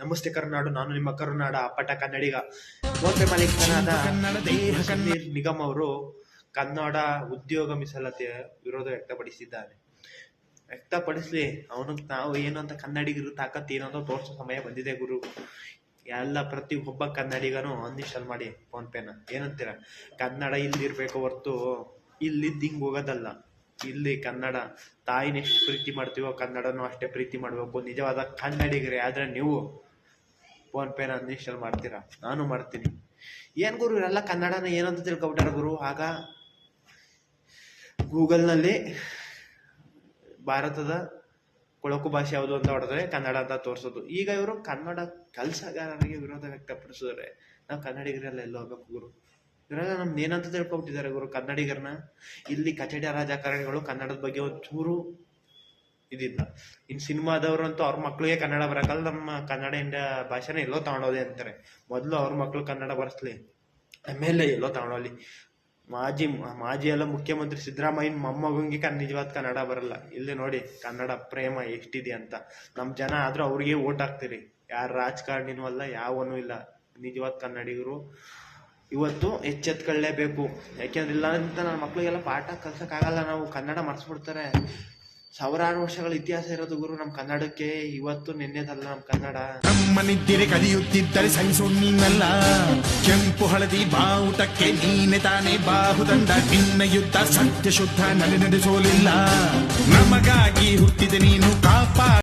ನಮಸ್ತೆ ಕರುನಾಡು, ನಾನು ನಿಮ್ಮ ಕರುನಾಡ ಅಪ್ಪಟ ಕನ್ನಡಿಗ. ಮೋಸೆ ಮಾಲೀಕರಾದ ಸಮೀರ್ ನಿಗಮ್ ಅವರು ಕನ್ನಡ ಉದ್ಯೋಗ ಮೀಸಲಾತಿಯ ವಿರೋಧ ವ್ಯಕ್ತಪಡಿಸಲಿ. ಅವನಿಗೆ ನಾವು ಏನು ಅಂತ ಕನ್ನಡಿಗರು ತಾಕತ್ ಏನು ಅಂತ ತೋರಿಸೋ ಸಮಯ ಬಂದಿದೆ ಗುರು. ಎಲ್ಲ ಪ್ರತಿ ಒಬ್ಬ ಕನ್ನಡಿಗನು ಅನ್ಇನ್ಸ್ಟಾಲ್ ಮಾಡಿ ಫೋನ್ ಪೇನ. ಏನಂತೀರ? ಕನ್ನಡ ಇಲ್ಲಿರ್ಬೇಕು ಹೊರ್ತು ಇಲ್ಲಿದ್ದು ಹಿಂಗೆ ಹೋಗೋದಲ್ಲ. ಇಲ್ಲಿ ಕನ್ನಡ ತಾಯಿನ ಎಷ್ಟು ಪ್ರೀತಿ ಮಾಡ್ತೀವೋ ಕನ್ನಡನೂ ಅಷ್ಟೇ ಪ್ರೀತಿ ಮಾಡಬೇಕು. ನಿಜವಾದ ಕನ್ನಡಿಗರೇ ಆದರೆ ನೀವು ಫೋನ್ ಪೇನ ಅನ್ಇನ್ಸ್ಟಾಲ್ ಮಾಡ್ತೀರಾ? ನಾನು ಮಾಡ್ತೀನಿ. ಏನು ಗುರು ಇವರೆಲ್ಲ ಕನ್ನಡನ ಏನಂತ ತಿಳ್ಕೊಬಿಟ್ಟಾರ ಗುರು. ಆಗ ಗೂಗಲ್ನಲ್ಲಿ ಭಾರತದ ಕೊಳಕು ಭಾಷೆ ಯಾವುದು ಅಂತ ಹೊಡೆದ್ರೆ ಕನ್ನಡ ಅಂತ ತೋರಿಸೋದು. ಈಗ ಇವರು ಕನ್ನಡ ಕೆಲಸಗಾರರಿಗೆ ವಿರೋಧ ವ್ಯಕ್ತಪಡಿಸಿದರೆ ನಾವು ಕನ್ನಡಿಗರೆಲ್ಲ ಎಲ್ಲ ಹೋಗ್ಬೇಕು ಗುರು. ಇವರೆಲ್ಲ ನಮ್ದು ಏನಂತ ತಿಳ್ಕೊಬಿಟ್ಟಿದ್ದಾರೆ ಗುರು ಕನ್ನಡಿಗರನ್ನ. ಇಲ್ಲಿ ಕಚೇರಿ ರಾಜಕಾರಣಿಗಳು ಕನ್ನಡದ ಬಗ್ಗೆ ಒಂದು ಚೂರು ಇದಿಲ್ಲ. ಇನ್ನು ಸಿನಿಮಾದವ್ರಂತೂ ಅವ್ರ ಮಕ್ಳಿಗೆ ಕನ್ನಡ ಬರಕಲ್ಲ, ನಮ್ಮ ಕನ್ನಡ ಇಂಡಿಯಾ ಭಾಷೆನ ಎಲ್ಲೋ ತಗೊಂಡೋದೆ ಅಂತಾರೆ. ಮೊದಲು ಅವ್ರ ಮಕ್ಳು ಕನ್ನಡ ಬರೆಸ್ಲಿ, ಆಮೇಲೆ ಎಲ್ಲೋ ತಗೊಂಡೋಗ್ಲಿ. ಮಾಜಿ ಎಲ್ಲ ಮುಖ್ಯಮಂತ್ರಿ ಸಿದ್ದರಾಮಯ್ಯನ ಮೊಮ್ಮಗಂಗೆ ನಿಜವಾದ ಕನ್ನಡ ಬರಲ್ಲ. ಇಲ್ಲಿ ನೋಡಿ ಕನ್ನಡ ಪ್ರೇಮ ಎಷ್ಟಿದೆ ಅಂತ. ನಮ್ಮ ಜನ ಆದ್ರೂ ಅವ್ರಿಗೆ ಓಟ್ ಹಾಕ್ತೀರಿ. ಯಾರು ರಾಜಕಾರಣಿನೂ ಅಲ್ಲ, ಯಾವನೂ ಇಲ್ಲ. ನಿಜವಾದ ಕನ್ನಡಿಗರು ಇವತ್ತು ಎಚ್ಚೆತ್ಕೊಳ್ಳೇಬೇಕು. ಯಾಕೆಂದ್ರೆ ಇಲ್ಲ ಅಂತ ನನ್ನ ಮಕ್ಳಿಗೆಲ್ಲ ಪಾಠ ಕಲ್ಸಕ್ಕಾಗಲ್ಲ. ನಾವು ಕನ್ನಡ ಮರ್ಸ್ಬಿಡ್ತಾರೆ. ಸಾವಿರಾರು ವರ್ಷಗಳ ಇತಿಹಾಸ ಇರೋದು ಗುರು ನಮ್ಮ ಕನ್ನಡಕ್ಕೆ. ಇವತ್ತು ನಿನ್ನೆದಲ್ಲ ನಮ್ಮ ಕನ್ನಡ. ನಮ್ಮನಿದ್ದಿರೆ ಕಲಿಯುತ್ತಿದ್ದರೆ ಸಹಿಸೋನ್ನಲ್ಲ. ಕೆಂಪು ಹಳದಿ ಬಾವುಟಕ್ಕೆ ನೀನೆ ತಾನೇ ಬಾಹುದಂಡ. ನಿನ್ನ ಯುದ್ಧ ಸತ್ಯ ಶುದ್ಧ ನಡೆಸೋಲಿಲ್ಲ. ನಮಗಾಗಿ ಹುಟ್ಟಿದೆ ನೀನು ಕಾಪ